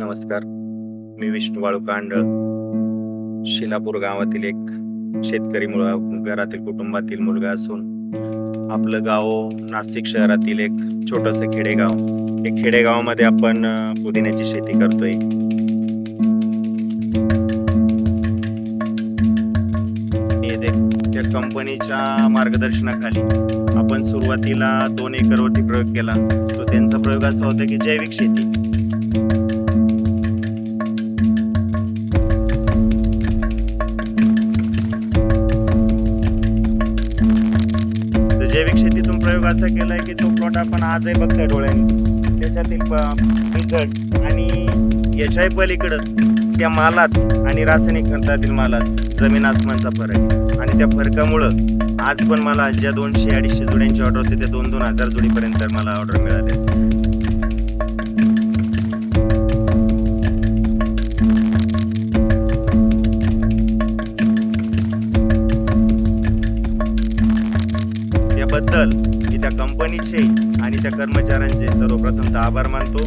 नमस्कार. मी विष्णू बाळू कांडळ, शिलापूर गावातील एक शेतकरी घरातील कुटुंबातील मुलगा असून आपलं गाव नाशिक शहरातील एक छोटंसं खेडेगाव. या खेडेगावामध्ये आपण पुदिन्याची शेती करतोय. त्या कंपनीच्या मार्गदर्शनाखाली आपण सुरुवातीला 2 एकरवरती प्रयोग केला. तो त्यांचा प्रयोग असा होता की जैविक शेती. जैविक शेतीतून प्रयोग असा केलाय की तो प्लॉट आपण आजही बघतोय डोळ्यांनी. त्याच्यातील रिझल्ट आणि याच्याही पलीकडं त्या मालात आणि रासायनिक खतातील मालात जमीन आसमानचा फरक आहे. आणि त्या फरकामुळं आज पण मला ज्या 200-250 जोड्यांची ऑर्डर होती त्या 2-2 हजार जोडीपर्यंत मला ऑर्डर मिळाले. त्याबद्दल मी त्या कंपनीचे आणि त्या कर्मचाऱ्यांचे सर्वप्रथम आभार मानतो.